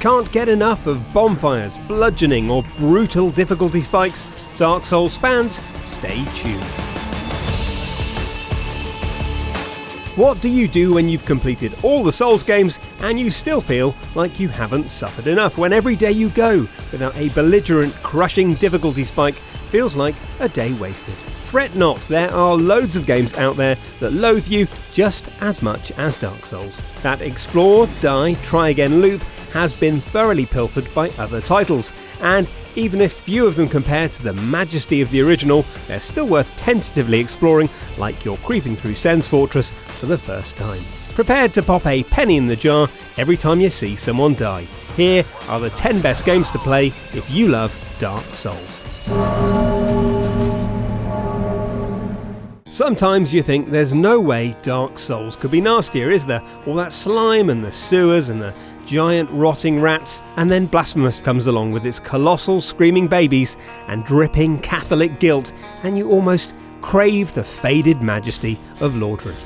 Can't get enough of bonfires, bludgeoning or brutal difficulty spikes? Dark Souls fans, stay tuned. What do you do when you've completed all the Souls games and you still feel like you haven't suffered enough, when every day you go without a belligerent, crushing difficulty spike feels like a day wasted? Fret not, there are loads of games out there that loathe you just as much as Dark Souls. That explore, die, try again loop has been thoroughly pilfered by other titles, and even if few of them compare to the majesty of the original, they're still worth tentatively exploring, like you're creeping through Sen's Fortress for the first time. Prepared to pop a penny in the jar every time you see someone die. Here are the 10 best games to play if you love Dark Souls. Sometimes you think there's no way Dark Souls could be nastier, is there? All that slime and the sewers and the giant rotting rats, and then Blasphemous comes along with its colossal screaming babies and dripping Catholic guilt, and you almost crave the faded majesty of Lordran.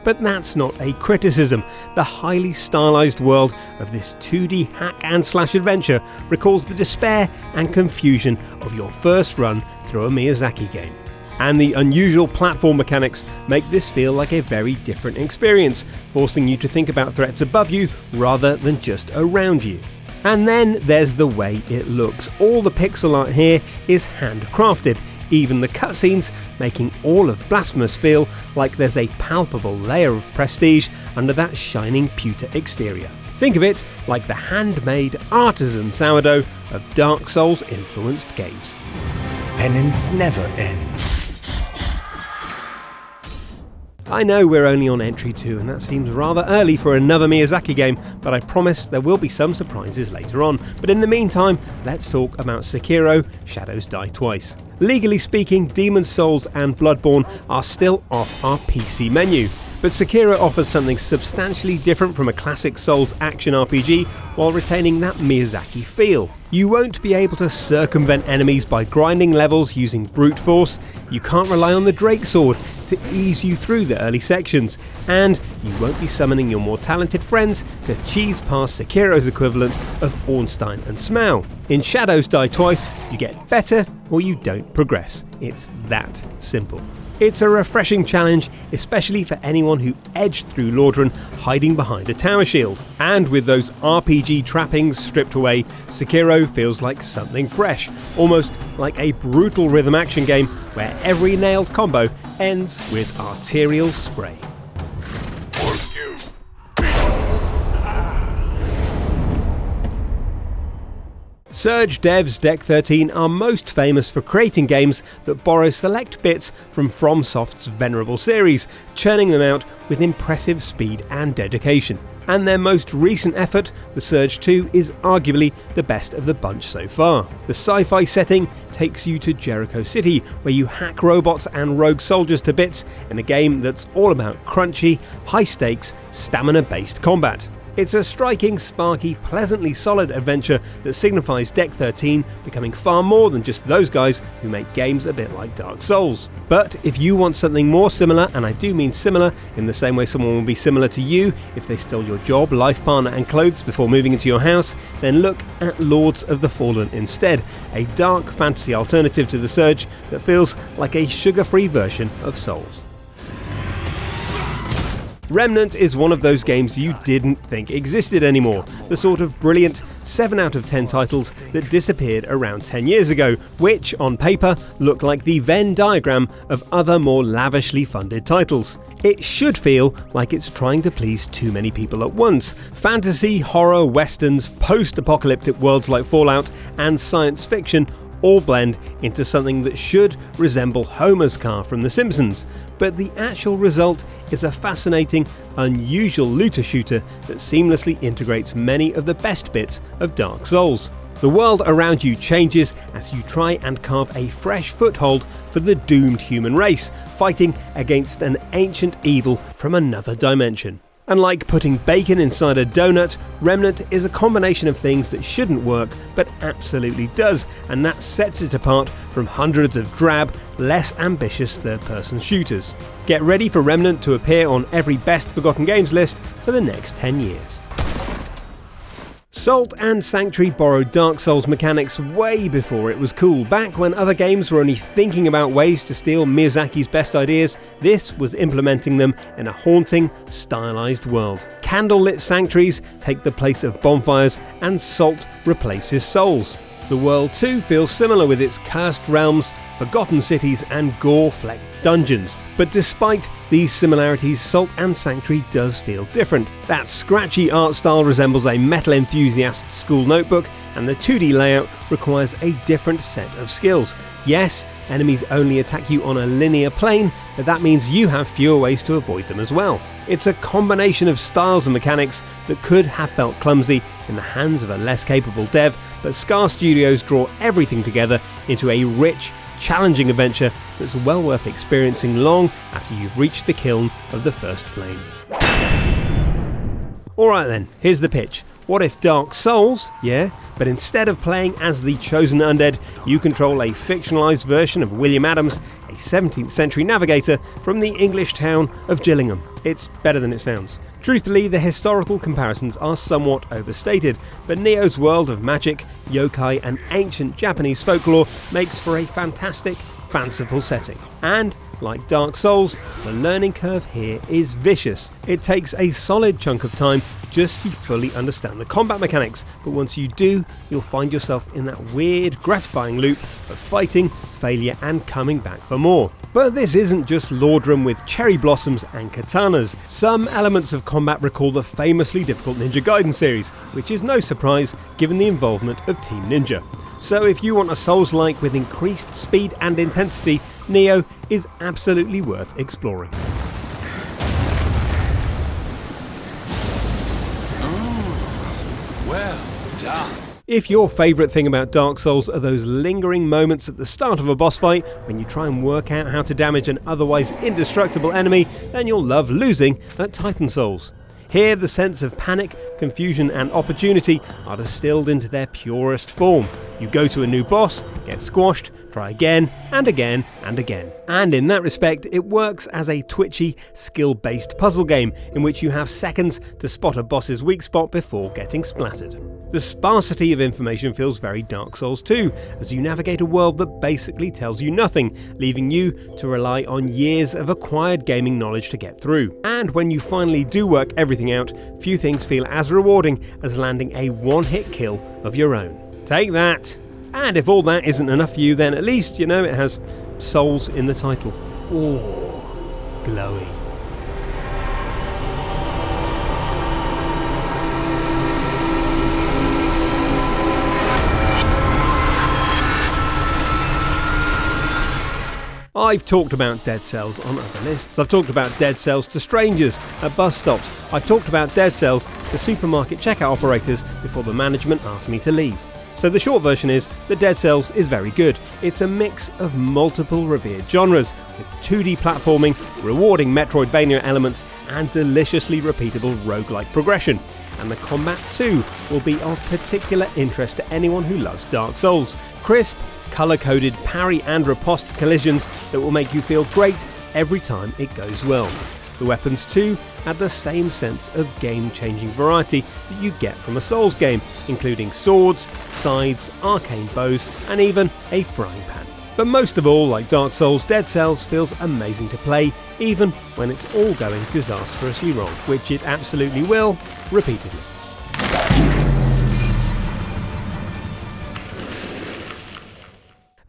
But that's not a criticism. The highly stylized world of this 2D hack and slash adventure recalls the despair and confusion of your first run through a Miyazaki game. And the unusual platform mechanics make this feel like a very different experience, forcing you to think about threats above you rather than just around you. And then there's the way it looks. All the pixel art here is handcrafted, even the cutscenes making all of Blasphemous feel like there's a palpable layer of prestige under that shining pewter exterior. Think of it like the handmade artisan sourdough of Dark Souls influenced games. Penance never ends. I know we're only on entry 2 and that seems rather early for another Miyazaki game, but I promise there will be some surprises later on. But in the meantime, let's talk about Sekiro: Shadows Die Twice. Legally speaking, Demon's Souls and Bloodborne are still off our PC menu, but Sekiro offers something substantially different from a classic Souls action RPG while retaining that Miyazaki feel. You won't be able to circumvent enemies by grinding levels using brute force, you can't rely on the Drake Sword to ease you through the early sections, and you won't be summoning your more talented friends to cheese past Sekiro's equivalent of Ornstein and Smaug. In Shadows Die Twice, you get better or you don't progress. It's that simple. It's a refreshing challenge, especially for anyone who edged through Lordran hiding behind a tower shield. And with those RPG trappings stripped away, Sekiro feels like something fresh, almost like a brutal rhythm action game where every nailed combo ends with arterial spray. Surge Dev's Deck 13 are most famous for creating games that borrow select bits from FromSoft's venerable series, churning them out with impressive speed and dedication. And their most recent effort, the Surge 2, is arguably the best of the bunch so far. The sci-fi setting takes you to Jericho City, where you hack robots and rogue soldiers to bits in a game that's all about crunchy, high-stakes, stamina-based combat. It's a striking, sparky, pleasantly solid adventure that signifies Deck 13 becoming far more than just those guys who make games a bit like Dark Souls. But if you want something more similar, and I do mean similar in the same way someone will be similar to you if they stole your job, life partner and clothes before moving into your house, then look at Lords of the Fallen instead, a dark fantasy alternative to the Surge that feels like a sugar-free version of Souls. Remnant is one of those games you didn't think existed anymore, the sort of brilliant 7 out of 10 titles that disappeared around 10 years ago, which on paper look like the Venn diagram of other more lavishly funded titles. It should feel like it's trying to please too many people at once. Fantasy, horror, westerns, post-apocalyptic worlds like Fallout, and science fiction all blend into something that should resemble Homer's car from The Simpsons, but the actual result is a fascinating, unusual looter shooter that seamlessly integrates many of the best bits of Dark Souls. The world around you changes as you try and carve a fresh foothold for the doomed human race, fighting against an ancient evil from another dimension. And like putting bacon inside a donut, Remnant is a combination of things that shouldn't work, but absolutely does, and that sets it apart from hundreds of drab, less ambitious third-person shooters. Get ready for Remnant to appear on every best forgotten games list for the next 10 years. Salt and Sanctuary borrowed Dark Souls mechanics way before it was cool. Back when other games were only thinking about ways to steal Miyazaki's best ideas, this was implementing them in a haunting, stylized world. Candlelit sanctuaries take the place of bonfires, and Salt replaces souls. The world too feels similar with its cursed realms, forgotten cities and gore-flecked dungeons. But despite these similarities, Salt and Sanctuary does feel different. That scratchy art style resembles a metal enthusiast's school notebook, and the 2D layout requires a different set of skills. Yes, enemies only attack you on a linear plane, but that means you have fewer ways to avoid them as well. It's a combination of styles and mechanics that could have felt clumsy in the hands of a less capable dev, but Scar Studios draw everything together into a rich, challenging adventure that's well worth experiencing long after you've reached the kiln of the first flame. Alright then, here's the pitch. What if Dark Souls, yeah, but instead of playing as the chosen undead, you control a fictionalised version of William Adams, a 17th century navigator from the English town of Gillingham. It's better than it sounds. Truthfully, the historical comparisons are somewhat overstated, but Nioh's world of magic, yokai and ancient Japanese folklore makes for a fantastic, fanciful setting. And, like Dark Souls, the learning curve here is vicious. It takes a solid chunk of time just to fully understand the combat mechanics, but once you do, you'll find yourself in that weird, gratifying loop of fighting, failure and coming back for more. But this isn't just Lordrum with cherry blossoms and katanas. Some elements of combat recall the famously difficult Ninja Gaiden series, which is no surprise given the involvement of Team Ninja. So if you want a Souls-like with increased speed and intensity, Nioh is absolutely worth exploring. Well done. If your favourite thing about Dark Souls are those lingering moments at the start of a boss fight when you try and work out how to damage an otherwise indestructible enemy, then you'll love losing at Titan Souls. Here, the sense of panic, confusion and opportunity are distilled into their purest form. You go to a new boss, get squashed, try again and again and again. And in that respect, it works as a twitchy, skill-based puzzle game in which you have seconds to spot a boss's weak spot before getting splattered. The sparsity of information feels very Dark Souls too, as you navigate a world that basically tells you nothing, leaving you to rely on years of acquired gaming knowledge to get through. And when you finally do work everything out, few things feel as rewarding as landing a one-hit kill of your own. Take that! And if all that isn't enough for you, then at least, you know, it has Souls in the title. Oh, glowy. I've talked about dead cells on other lists. I've talked about dead cells to strangers at bus stops. I've talked about dead cells to supermarket checkout operators before the management asked me to leave. So the short version is that Dead Cells is very good. It's a mix of multiple revered genres, with 2D platforming, rewarding Metroidvania elements, and deliciously repeatable roguelike progression. And the combat too will be of particular interest to anyone who loves Dark Souls. Crisp, colour-coded parry and riposte collisions that will make you feel great every time it goes well. The weapons too add the same sense of game-changing variety that you get from a Souls game, including swords, scythes, arcane bows and even a frying pan. But most of all, like Dark Souls, Dead Cells feels amazing to play, even when it's all going disastrously wrong, which it absolutely will, repeatedly.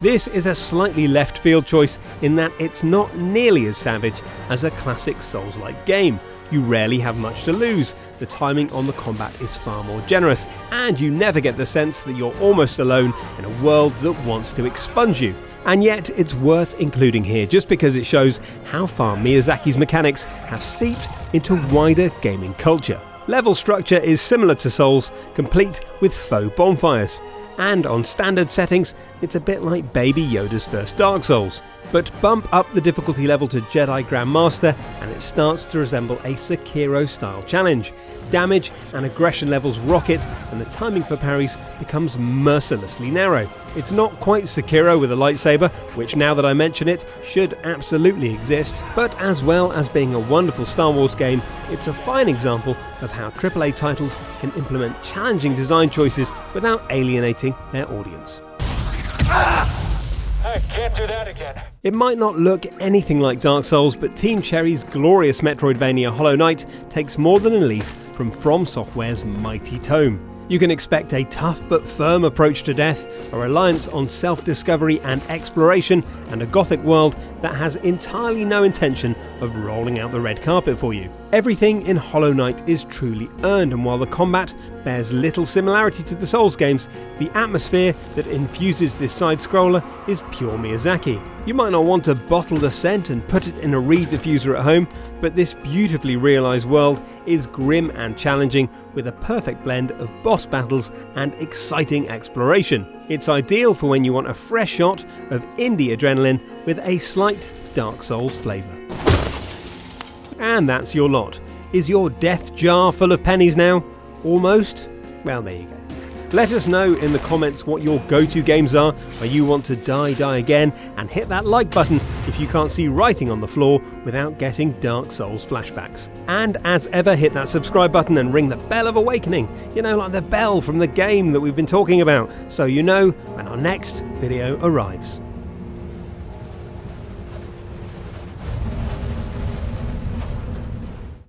This is a slightly left field choice in that it's not nearly as savage as a classic Souls-like game. You rarely have much to lose, the timing on the combat is far more generous, and you never get the sense that you're almost alone in a world that wants to expunge you. And yet it's worth including here just because it shows how far Miyazaki's mechanics have seeped into wider gaming culture. Level structure is similar to Souls, complete with faux bonfires. And on standard settings, it's a bit like Baby Yoda's first Dark Souls. But bump up the difficulty level to Jedi Grandmaster and it starts to resemble a Sekiro-style challenge. Damage and aggression levels rocket and the timing for parries becomes mercilessly narrow. It's not quite Sekiro with a lightsaber, which now that I mention it, should absolutely exist, but as well as being a wonderful Star Wars game, it's a fine example of how AAA titles can implement challenging design choices without alienating their audience. I can't do that again. It might not look anything like Dark Souls, but Team Cherry's glorious Metroidvania Hollow Knight takes more than a leaf from Software's mighty tome. You can expect a tough but firm approach to death, a reliance on self-discovery and exploration, and a gothic world that has entirely no intention of rolling out the red carpet for you. Everything in Hollow Knight is truly earned, and while the combat bears little similarity to the Souls games, the atmosphere that infuses this side-scroller is pure Miyazaki. You might not want to bottle the scent and put it in a reed diffuser at home, but this beautifully realised world is grim and challenging, with a perfect blend of boss battles and exciting exploration. It's ideal for when you want a fresh shot of indie adrenaline with a slight Dark Souls flavour. And that's your lot. Is your death jar full of pennies now? Almost? Well, there you go. Let us know in the comments what your go-to games are where you want to die again, and hit that like button if you can't see writing on the floor without getting Dark Souls flashbacks. And as ever, hit that subscribe button and ring the bell of awakening, you know, like the bell from the game that we've been talking about, so you know when our next video arrives.